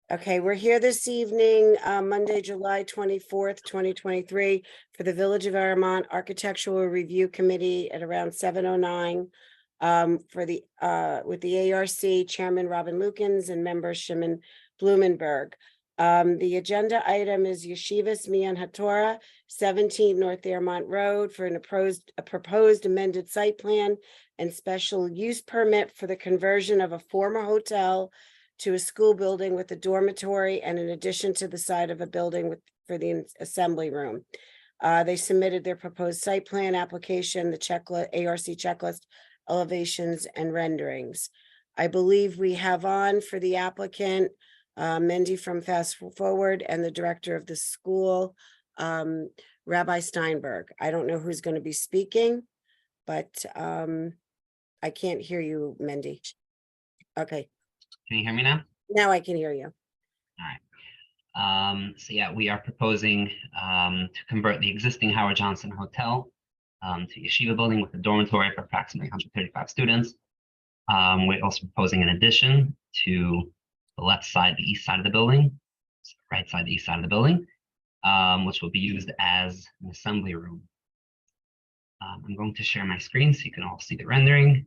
Okay, we're here this evening, Monday, July 24th, 2023, for the Village of Aramont Architectural Review Committee at around 7:09. For the with the ARC Chairman Robin Lukens and member Shimon Blumenberg. The agenda item is Yeshivas Mian HaTorah, 17 North Airmont Road, for a proposed amended site plan and special use permit for the conversion of a former hotel to a school building with a dormitory and an addition to the side of a building for the assembly room. They submitted their proposed site plan application, the checklist, ARC checklist, elevations and renderings. I believe we have on for the applicant, Mendy from Fast Forward, and the director of the school, Rabbi Steinberg. I don't know who's going to be speaking, but I can't hear you, Mendy. Okay. Can you hear me now? Now I can hear you. All right. So yeah, we are proposing to convert the existing Howard Johnson Hotel to Yeshiva building with a dormitory for approximately 135 students. We're also proposing an addition to the left side, the east side of the building, right side, the east side of the building, which will be used as an assembly room. I'm going to share my screen so you can all see the rendering.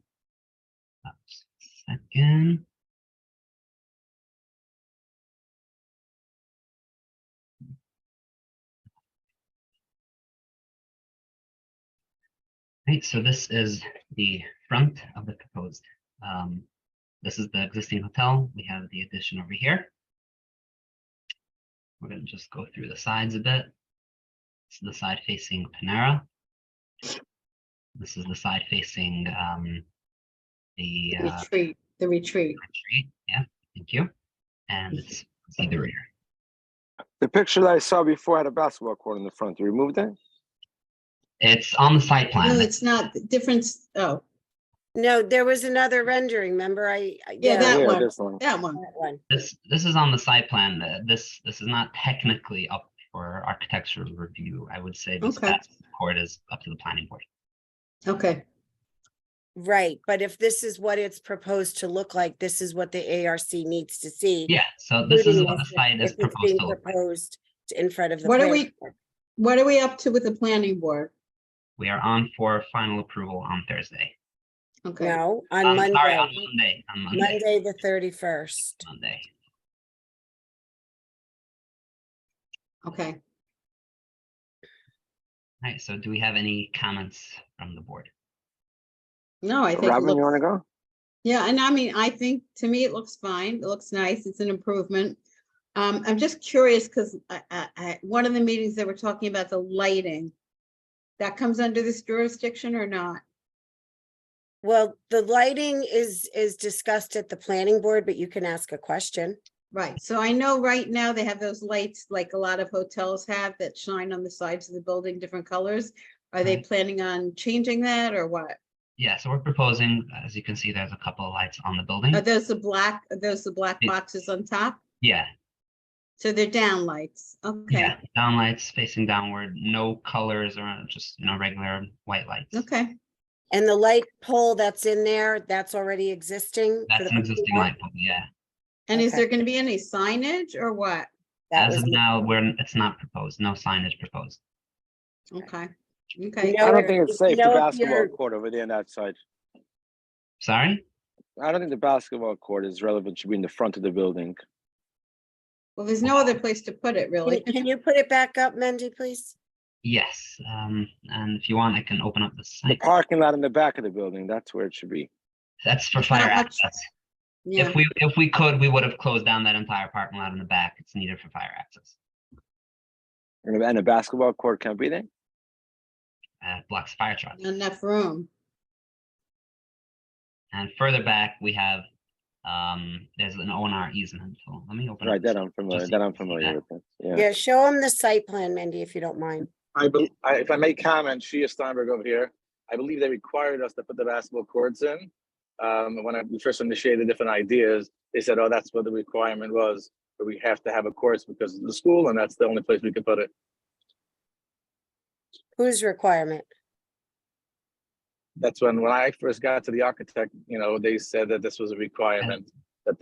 Just a second. Right, so this is the front of the proposed. This is the existing hotel. We have the addition over here. We're going to just go through the sides a bit. This is the side facing Panera. This is the side facing the retreat. retreat. Yeah, thank you. And let's see the rear. The picture that I saw before had a basketball court in the front. You removed it? It's on the site plan. No, it's not different. Oh, No, there was another rendering, remember? yeah, that Yeah, one. this one. That one. that one. This is on the site plan. This is not technically up for architectural review. I would say this Okay. basketball court is up to the planning board. Okay. Right, but if this is what it's proposed to look like, this is what the ARC needs to see. Yeah, so this is including what the this, site is if it's proposed being to look like. proposed in front of the. What are planning we- board. What are we up to with the planning board? We are on for final approval on Thursday. Okay. No, on Sorry, Monday, on Monday. On Monday. Monday, the 31st. Monday. Okay. All right, so do we have any comments from the board? No, I think. it Robin, you looks- want to go? Yeah, and I mean, I think to me it looks fine. It looks nice. It's an improvement. I'm just curious because one of the meetings they were talking about the lighting. That comes under this jurisdiction or not? Well, the lighting is discussed at the planning board, but you can ask a question. Right. So I know right now they have those lights like a lot of hotels have that shine on the sides of the building, different colors. Are they planning on changing that or what? Yeah, so we're proposing, as you can see, there's a couple of lights on the building. Are those the black Yeah. boxes on top? Yeah, So they're down lights. Okay. yeah, down lights facing downward, no colors or just, regular white lights. Okay. And the light pole that's in there, that's already existing. for That's the an existing parking lot? light pole, yeah. And is Okay. there going to be any signage or what? That As was of now, it's not proposed, no signage proposed. Okay. Okay. No, I don't if- think it's safe, you the know, if basketball you're- court over there on that side. Sorry? I don't think the basketball court is relevant, should be in the front of the building. Well, there's no other place to put it really. Can you put it back up, Mendy, please? Yes, and if you want, I can open up the The site. parking lot in the back of the building, that's where it should be. That's for It's not fire much- access. Yeah. If we could, we would have closed down that entire parking lot in the back. It's needed for fire access. And the basketball court can't be there? Blocks fire trucks. Not enough room. And further back, we have, there's an O&R easement. So let me open up. Right, this that I'm familiar, just so that you I'm can see familiar that. with. Yeah. Yeah, show him the site plan, Mendy, if you don't mind. If I may comment, Shia Steinberg over here, I believe they required us to put the basketball courts in. When we first initiated different ideas, they said, oh, that's what the requirement was, but we have to have a course because of the school, and that's the only place we could put it. Whose requirement? That's when I first got to the architect, they said that this was a requirement.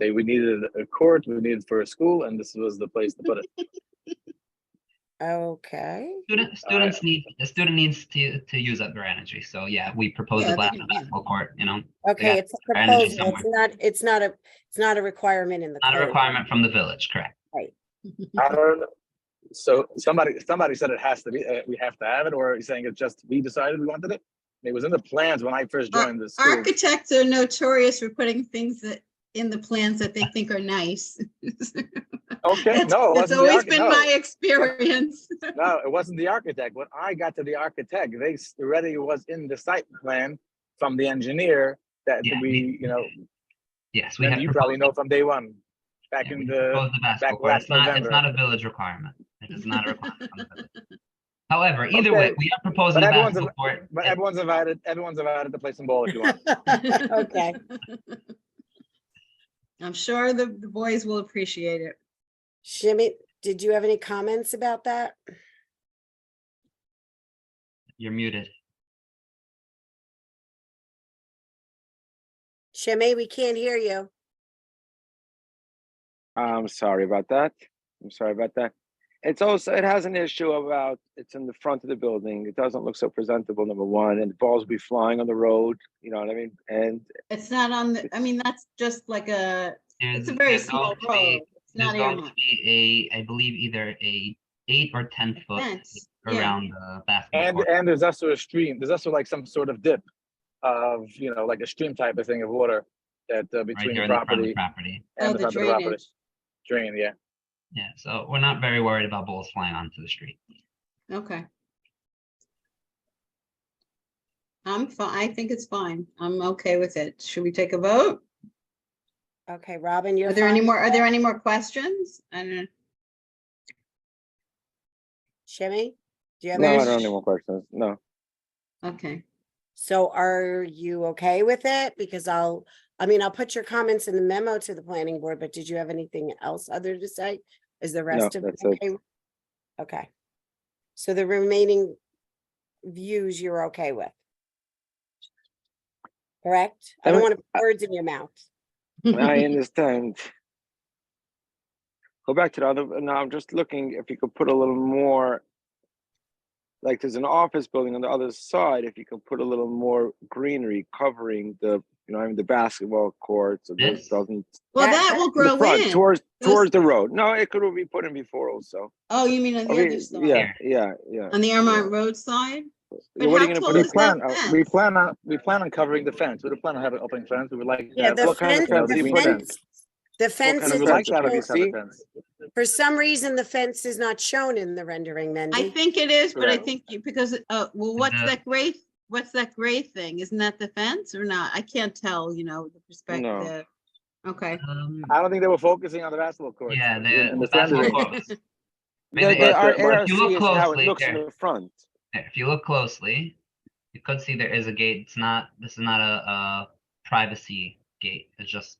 we needed a court, we needed for a school, and this was the place to put it. Okay, The student needs to use up their energy. So yeah, we propose Yeah, a they do, yeah. basketball court, okay, got it's a our energy proposal, it's not a requirement in the not a code. requirement from the village, correct? Right, I don't know. So somebody said it has to be, we have to have it, or are you saying it's just, we decided we wanted it? It was in the plans when I first joined the school. Architects are notorious for putting things that in the plans that they think are nice. Okay, That's no, it that's wasn't the always architect. been No, my experience. no, it wasn't the architect. When I got to the architect, already was in the site plan from the engineer that Yeah, we, Yes, we and have you probably proposed, know from day one, back yeah, in we the, proposed the basketball court. last It's not November. a village requirement. It is not a requirement from the village. However, either way, Okay, we are proposing but a everyone's, basketball court. but everyone's invited to play some ball if you want. okay. I'm sure the boys will appreciate it. Shimmy, did you have any comments about that? You're muted. Shimmy, we can't hear you. I'm sorry about that. I'm sorry about that. It's also, it has an issue about, it's in the front of the building. It doesn't look so presentable, number one, and the balls will be flying on the road, you know what I mean? And It's not on the, I mean, that's just like it's a very There's small going to be- road. It's There's not going to earmarked. be I believe either a 8 or 10 foot Fence, yeah. around the basketball And, court. and there's also a stream, there's also like some sort of dip of, like a stream type of thing of water that Right between here the in the front of the property property. Oh, and the the front of the property. drainage. Drain, yeah. Yeah, so we're not very worried about balls flying onto the street. Okay. I'm fine. I think it's fine. I'm okay with it. Should we take a vote? Okay, Robin, you're Are there any fine? more, are there any more questions? I don't know. Shimmy? Do you have no, I any? don't have any more questions. No. Okay. So are you okay with it? Because I'll put your comments in the memo to the planning board, but did you have anything else other to say? Is the rest of it that's it. okay? Okay. So the remaining views you're okay with? Correct? I don't want to put words in your mouth. I understand. Go back to the other, now I'm just looking if you could put a little more, like there's an office building on the other side, if you could put a little more greenery covering the, the basketball courts, so this This? doesn't. Well, That- that that- will In the grow front, in. towards Those- the road. No, it could be put in before also. Oh, you mean on the Okay, other side? yeah. On the Airmont Road side? But What are how you gonna tall put is in that front? fence? We plan on covering the fence. We don't plan on having open fence. We would like. to Yeah, have, the what kind of fence, fence the do you green put in? fence, the fence kind We of is, would like fence? to have a Can you decent see? fence. for some reason, the fence is not shown in the rendering, I Mendy. think it is, but I Correct. think because, well, what's The- that gray thing? Isn't that the fence or not? I can't tell, the perspective. Okay. I don't think they were focusing on the basketball courts. Yeah, in the the basketball rendering. court was- Our but ARC if you look is how it closely, looks in there. the front. If you look closely, you could see there is a gate. This is not a privacy gate. It's just,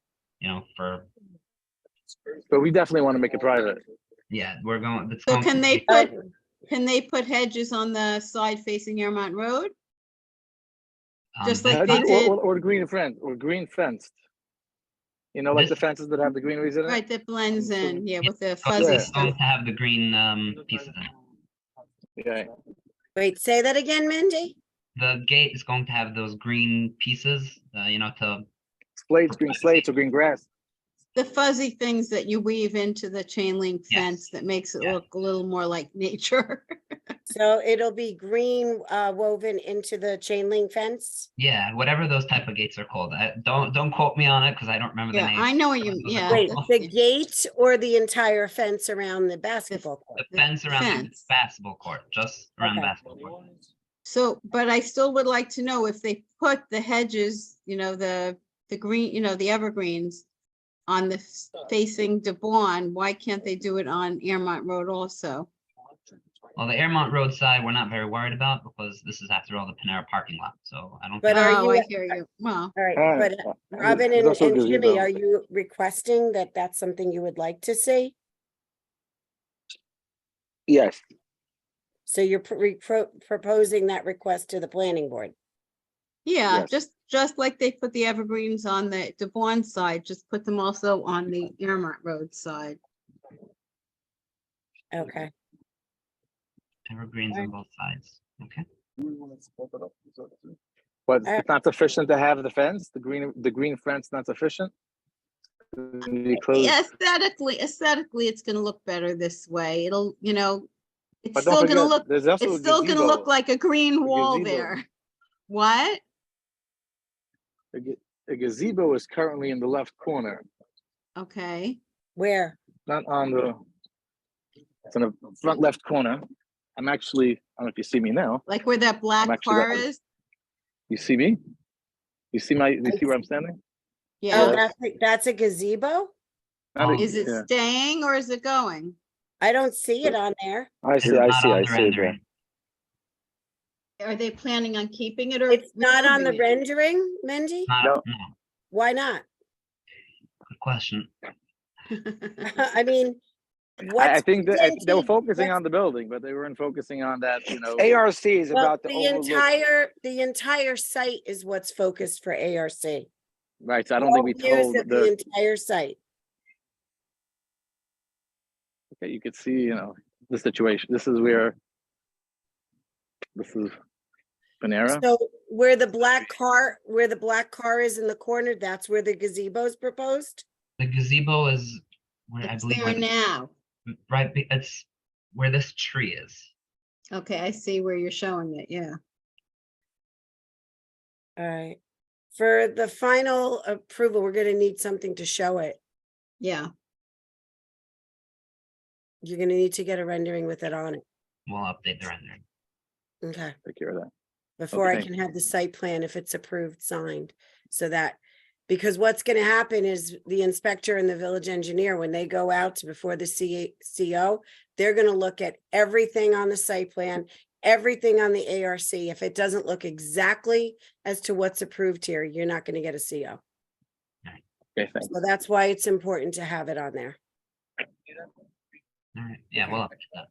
for, But we definitely want to make it private. yeah, we're going. It's So going can to they be- can they put hedges on the side facing Airmont Road? just this- like they Or, did- or green fenced. Like the This- fences that have the greeneries in it. Right, that blends in, yeah, with the It's fuzzy Yeah. going stuff. to have the green pieces in it. Yeah. Wait, say that again, Mendy? The gate is going to have those green pieces, to Green slates or green grass. The fuzzy things that you weave into the chain link Yes. fence that makes it Yeah. look a little more like nature. So it'll be green woven into the chain link fence? yeah, whatever those type of gates are called. Don't quote me on it because I don't remember the Yeah, name. I know what you, Those are yeah. Wait, called. the gate or the entire fence around the basketball court? The fence around the fence. basketball court, just around the Okay. basketball court. So, but I still would like to know if they put the hedges, the green, the evergreens on the facing DeBon, why can't they do it on Airmont Road also? Well, the Airmont Road side, we're not very worried about because this is after all the Panera parking lot. So I don't. But think- are Oh, you- I hear you. Well, All right, Uh, but uh, Robin there's and also a gazebo. Jimmy, are you requesting that that's something you would like to see? Yes, So you're proposing that request to the planning board? yeah, Yes. just just like they put the evergreens on the Devon side, just put them also on the Earmont Road side. Okay, Evergreens on both sides. Okay. But Alright. it's not sufficient to have the fence, the green fence not sufficient? Be closed. Aesthetically, it's gonna look better this way. It'll, it's But don't still gonna forget, look, there's also it's a still gonna look gazebo. like a green A wall gazebo. there. What? A gazebo is currently in the left corner, Okay, where? not on the, it's in the front left corner. I'm actually, I don't know if you see me now. like where that black actually car not- is? You see me? You see where I'm standing? Oh, Yeah. that's a gazebo? Not a- Is it yeah. staying or is it going? I don't see it on there. I see, It's I not see, on I the see it there. rendering. Are they planning on keeping it or? It's not on the removing it? rendering, Mindy? Not, No. no, Why not? good question. I mean, I what's think that they were presented- focusing what's- on the building, but they weren't focusing on that, ARC is Well, about to the overlook. entire site is what's focused for ARC. Right, so I don't think we All views told of the the, entire site. okay, you could see, the situation. This is where, this is Panera. So where the black car is in the corner, that's where the gazebo is proposed? The gazebo is where I It's believe, there where- now. right, it's where this tree is. Okay, I see where you're showing it, yeah. All right. For the final approval, we're gonna need something to show it. Yeah, You're gonna need to get a rendering with it on it. We'll update the rendering. Okay. Take care of that. Before I Okay. can have the site plan, if it's approved, signed, so that, because what's gonna happen is the inspector and the village engineer, when they go out to before the CO, they're gonna look at everything on the site plan, everything on the ARC. If it doesn't look exactly as to what's approved here, you're not gonna get a CO. Okay, thanks. So that's why it's important to have it on there. All right, yeah, we'll update that.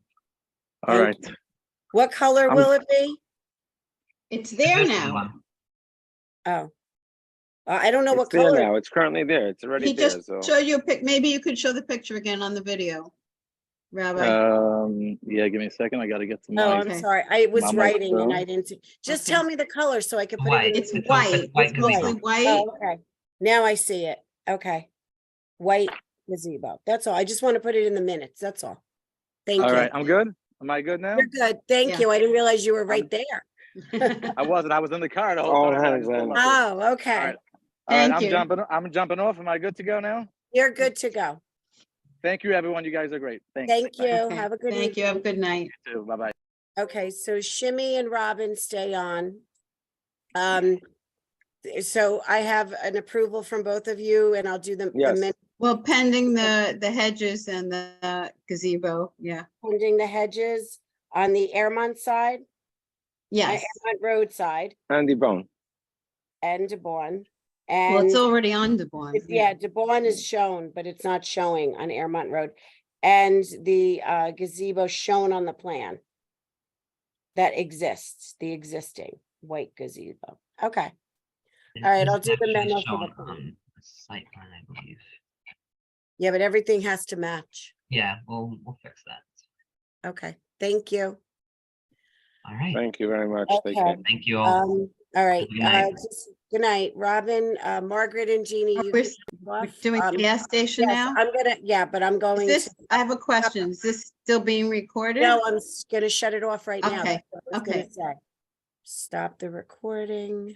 All right. Thank What color I'm- will it be? it's there Existing now. one. Oh. I don't know It's what there color. now, it's currently there, it's already He there, just so. showed you a pic, maybe you could show the picture again on the video. Rabbi, Yeah, give me a second. I gotta get to Oh, my, I'm sorry. I was Mama writing and I Joe. didn't see. Just Okay. tell me the color so I could put it White. in. it's the- It's white, white it's mostly gazebo. white. Oh, okay. Now I see it. Okay. White gazebo. That's all. I just want to put it in the minutes. That's all. Thank all you. right, I'm good? Am I good now? You're good. Thank Yeah. you. I didn't realize you were right there. I wasn't, I was in the car the whole All time. but I hands just pulled on. up. Oh, All okay. right. All right, Thank you. I'm jumping off. Am I good to go now? You're good to go. Thank you, everyone. You guys are great. Thanks. Thank Bye. you. Okay, Have a good Thank you, have a evening. good night. You too. Bye-bye. Okay, so Shimmy and Robin stay on. So I have an approval from both of you and I'll do the Yes. min- Well, pending the hedges and the gazebo, yeah, pending the hedges on the Airmont side, yes. Airmont Road side Andy Bone. and DeBorn. Well, it's And already on Devon. yeah, DeBorn is shown, but it's not showing on Airmont Road. And the gazebo shown on the plan that exists, the existing white gazebo. Okay, It All right, isn't I'll do the actually memo for the shown plan. on the site plan, I believe. yeah, but everything has to match. Yeah, we'll fix that. Okay, thank you. All right, Thank you very much. Take Okay. care. thank you all. All right, Good night. good night, Robin, Margaret and Jeannie. you We're can we're off. doing the gas station Yes, now? I'm gonna, yeah, but I'm Is going this, to, I have a question. Is this still being recorded? no, I'm gonna shut it off right now. Okay, That's what I was gonna okay. say. Stop the recording.